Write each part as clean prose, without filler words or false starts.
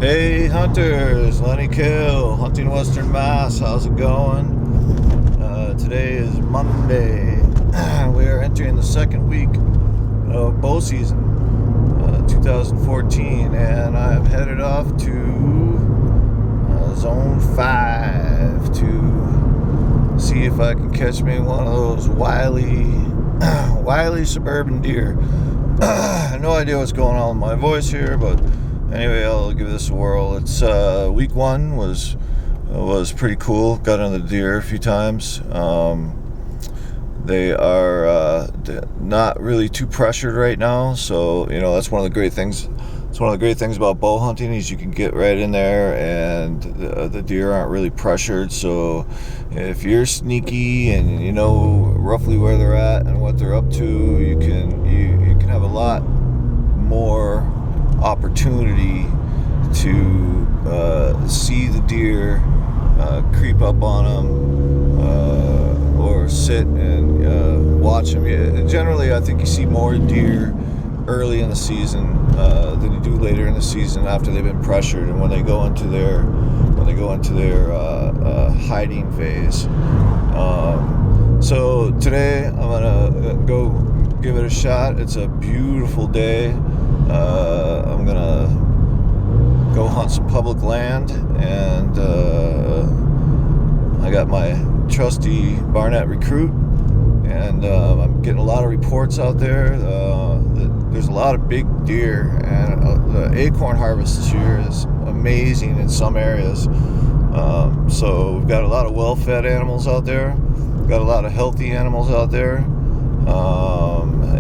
Hey hunters, Lenny Kill, hunting Western Mass. How's it going? Today is Monday. We are entering the second week of bow season, 2014, and I'm headed off to Zone 5 to see if I can catch me one of those wily suburban deer. No idea what's going on with my voice here, but anyway, I'll give this a whirl. It's week 1 was pretty cool. Got on the deer a few times. They are not really too pressured right now, so that's one of the great things. It's one of the great things about bow hunting is you can get right in there, and the deer aren't really pressured. So if you're sneaky and you know roughly where they're at and what they're up to, you can have a lot more opportunity to see the deer, creep up on them, or sit and watch them. Generally, I think you see more deer early in the season than you do later in the season after they've been pressured and when they go into their hiding phase. So today I'm gonna go give it a shot. It's a beautiful day. I'm gonna go hunt some public land, and I got my trusty Barnett Recruit, and I'm getting a lot of reports out there. There's a lot of big deer, and the acorn harvest this year is amazing in some areas. So we've got a lot of well-fed animals out there. We've got a lot of healthy animals out there.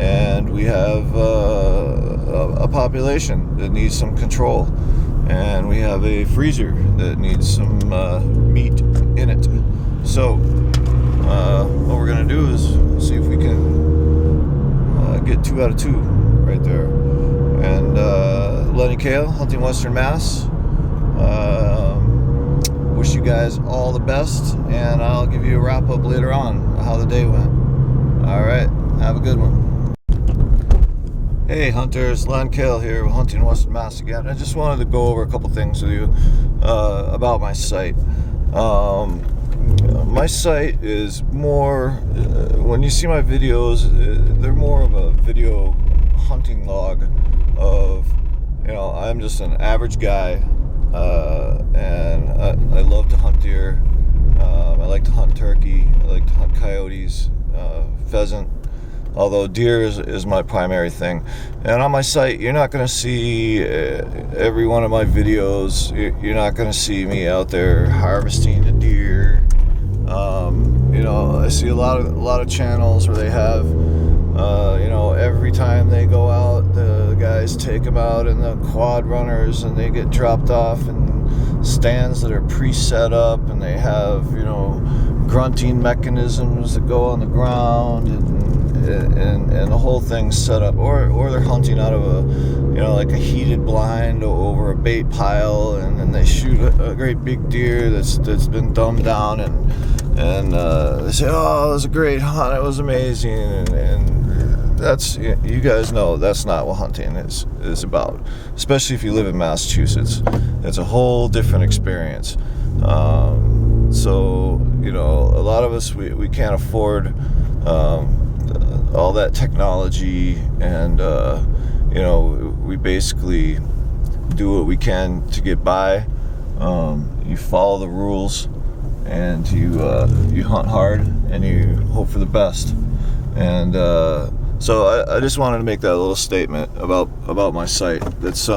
And we have a population that needs some control, and we have a freezer that needs some meat in it. So what we're going to do is see if we can get 2 out of 2 right there. And Lenny Kale, hunting Western Mass. Wish you guys all the best, and I'll give you a wrap up later on how the day went. All right, have a good one. Hey hunters, Len Kale here, hunting Western Mass again. I just wanted to go over a couple things with you about my site. My site is more, when you see my videos, they're more of a video hunting log of, I'm just an average guy, and I love to hunt deer. I like to hunt turkey. I like to hunt coyotes, pheasant, although deer is my primary thing. And on my site, you're not going to see every one of my videos. You're not going to see me out there harvesting a deer. I see a lot of channels where they have, every time they go out, the guys take them out in the quad runners, and they get dropped off in stands that are pre-set up, and they have, grunting mechanisms that go on the ground, and the whole thing's set up, or they're hunting out of a like a heated blind over a bait pile, and then they shoot a great big deer that's been dumbed down, and they say, oh, it was a great hunt, it was amazing, and that's, you guys know that's not what hunting is about, especially if you live in Massachusetts. It's a whole different experience. So a lot of us, we can't afford all that technology, and we basically do what we can to get by. You follow the rules, and you hunt hard, and you hope for the best. And so I just wanted to make that little statement about my site. That's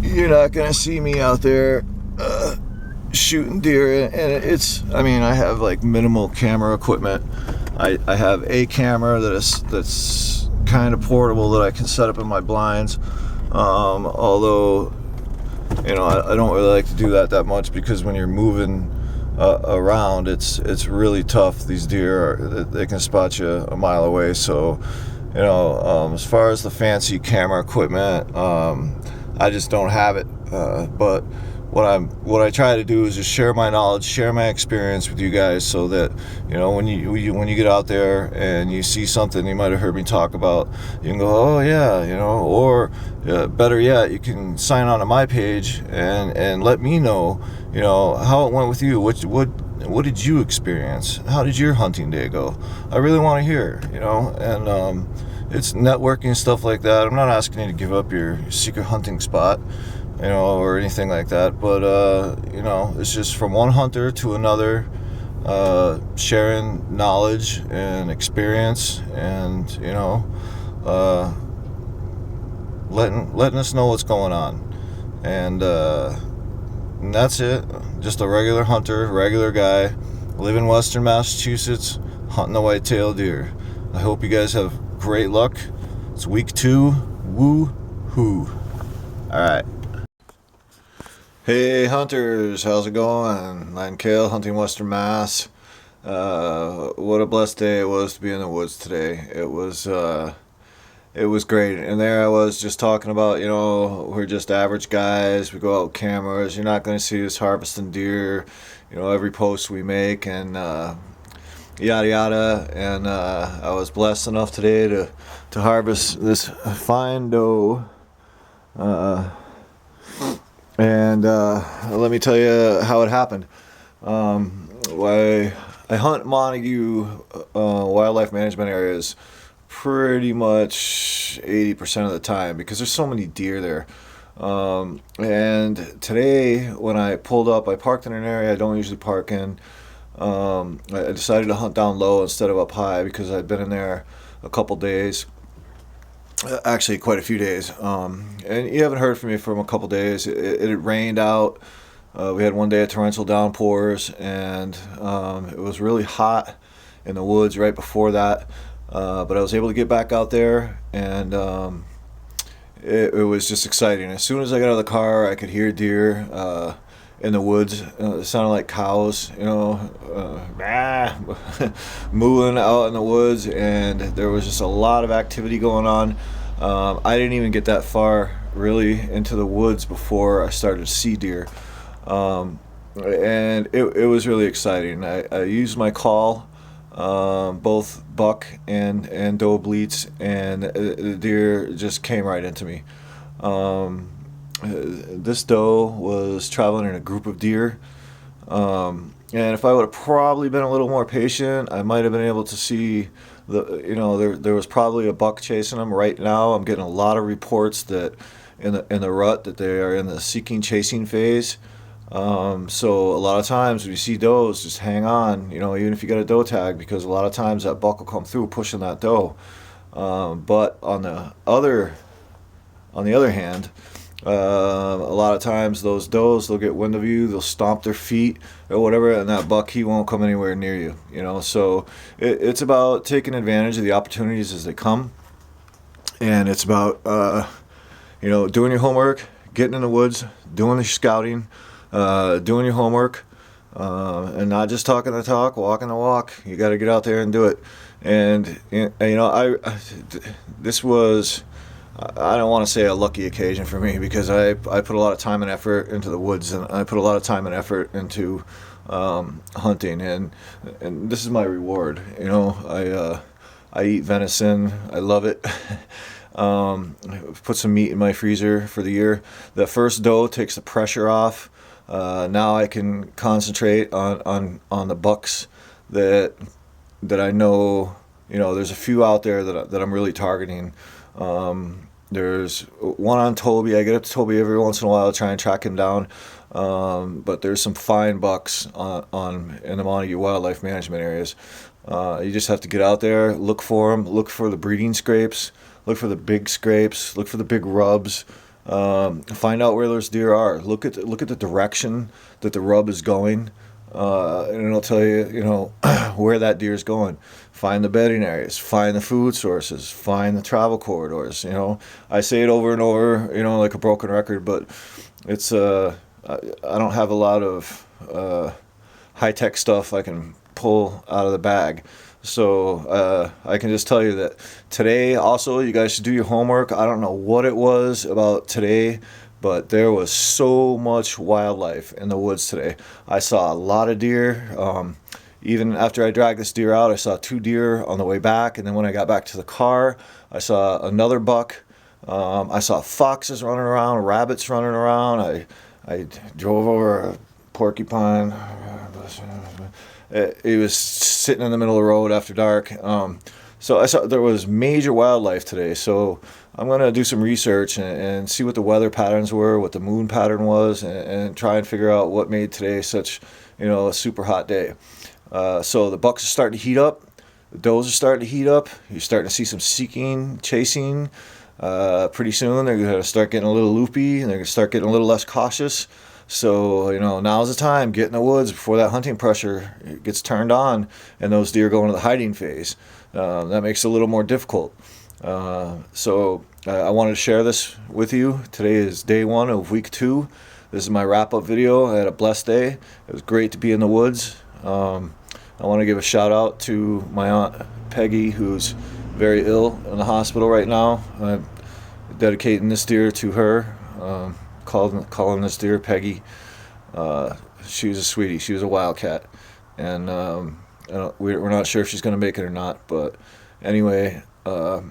you're not gonna see me out there shooting deer, and I have like minimal camera equipment. I have a camera that's kind of portable that I can set up in my blinds, although I don't really like to do that much, because when you're moving around, it's really tough. These deer they can spot you a mile away. So as far as the fancy camera equipment, I just don't have it. But what I try to do is just share my knowledge, share my experience with you guys, so that when you get out there and you see something you might have heard me talk about, you can go, oh yeah, or better yet, you can sign on to my page and let me know how it went with you. What did you experience? How did your hunting day go? I really want to hear, and it's networking, stuff like that. I'm not asking you to give up your secret hunting spot, or anything like that, but it's just from one hunter to another, sharing knowledge and experience, and letting us know what's going on, and that's it. Just a regular hunter, regular guy, live in Western Massachusetts, hunting the white-tailed deer. I hope you guys have great luck. It's week 2. Woo-hoo. All right. Hey hunters, how's it going? I'm Kale, hunting Western Mass. What a blessed day it was to be in the woods today. It was great. And there I was just talking about, we're just average guys. We go out with cameras. You're not going to see us harvesting deer, every post we make, and yada yada. And I was blessed enough today to harvest this fine doe. And let me tell you how it happened. I hunt Montague wildlife management areas pretty much 80% of the time because there's so many deer there. And today when I pulled up, I parked in an area I don't usually park in. I decided to hunt down low instead of up high because I'd been in there a couple days. Actually, quite a few days. And you haven't heard from me for a couple days. It rained out. We had one day of torrential downpours, and it was really hot in the woods right before that. But I was able to get back out there, and it was just exciting. As soon as I got out of the car, I could hear deer in the woods. It sounded like cows, mooing out in the woods, and there was just a lot of activity going on. I didn't even get that far really into the woods before I started to see deer, and it was really exciting. I used my call, both buck and doe bleats, and the deer just came right into me. This doe was traveling in a group of deer, and if I would have probably been a little more patient, I might have been able to see there was probably a buck chasing them. Right now I'm getting a lot of reports that in the rut that they are in the seeking chasing phase. So a lot of times when you see does, just hang on, even if you got a doe tag, because a lot of times that buck will come through pushing that doe. But on the other hand, a lot of times those does, they'll get wind of you, they'll stomp their feet or whatever, and that buck, he won't come anywhere near you. So it's about taking advantage of the opportunities as they come, and it's about doing your homework, getting in the woods, doing the scouting, doing your homework, and not just talking the talk, walking the walk. You got to get out there and do it. And this was, I don't want to say a lucky occasion for me, because I put a lot of time and effort into the woods, and I put a lot of time and effort into hunting, and this is my reward. I eat venison. I love it. Put some meat in my freezer for the year. The first doe takes the pressure off. Now I can concentrate on the bucks that I know. There's a few out there that I'm really targeting. There's one on Toby. I get up to Toby every once in a while to try and track him down. But there's some fine bucks in the Montague wildlife management areas. You just have to get out there, look for them, look for the breeding scrapes, look for the big scrapes, look for the big rubs. Find out where those deer are. Look at the direction that the rub is going, and it'll tell you, where that deer is going. Find the bedding areas, find the food sources, find the travel corridors. I say it over and over, like a broken record, but it's I don't have a lot of high-tech stuff I can pull out of the bag. So I can just tell you that today, also, you guys should do your homework. I don't know what it was about today, but there was so much wildlife in the woods today. I saw a lot of deer. Even after I dragged this deer out, I saw 2 deer on the way back, and then when I got back to the car, I saw another buck. I saw foxes running around, rabbits running around. I drove over a porcupine. It was sitting in the middle of the road after dark. So I saw there was major wildlife today. So I'm going to do some research and see what the weather patterns were, what the moon pattern was, and try and figure out what made today such, a super hot day. So the bucks are starting to heat up. The does are starting to heat up. You're starting to see some seeking, chasing. Pretty soon they're going to start getting a little loopy, and they're going to start getting a little less cautious. So, now's the time. Get in the woods before that hunting pressure gets turned on and those deer go into the hiding phase. That makes it a little more difficult. So I wanted to share this with you. Today is day 1 of week 2. This is my wrap-up video. I had a blessed day. It was great to be in the woods. I want to give a shout out to my aunt Peggy, who's very ill in the hospital right now. I'm dedicating this deer to her. Calling this deer Peggy. She was a sweetie. She was a wildcat, and we're not sure if she's going to make it or not. But anyway, I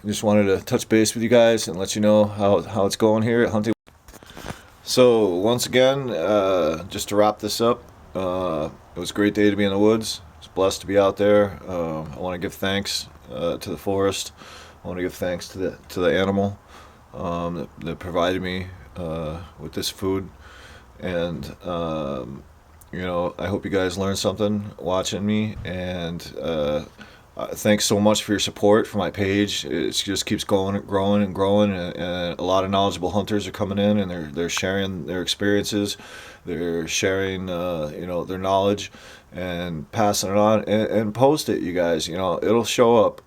just wanted to touch base with you guys and let you know how it's going here at hunting. So once again, just to wrap this up, it was a great day to be in the woods. I was blessed to be out there. I want to give thanks to the forest. I want to give thanks to the animal that provided me with this food. And I hope you guys learned something watching me. And thanks so much for your support for my page. It just keeps growing and growing, and a lot of knowledgeable hunters are coming in, and they're sharing their experiences. They're sharing their knowledge and passing it on, and post it, you guys. It'll show up.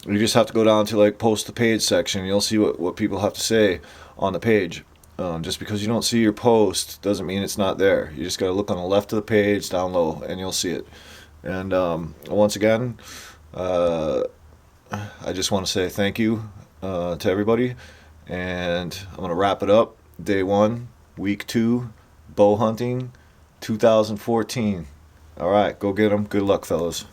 You just have to go down to post the page section. You'll see what people have to say on the page. Just because you don't see your post doesn't mean it's not there. You just got to look on the left of the page down low, and you'll see it. And once again, I just want to say thank you to everybody. And I'm going to wrap it up. Day 1, week 2, bow hunting, 2014. All right, go get them. Good luck, fellas.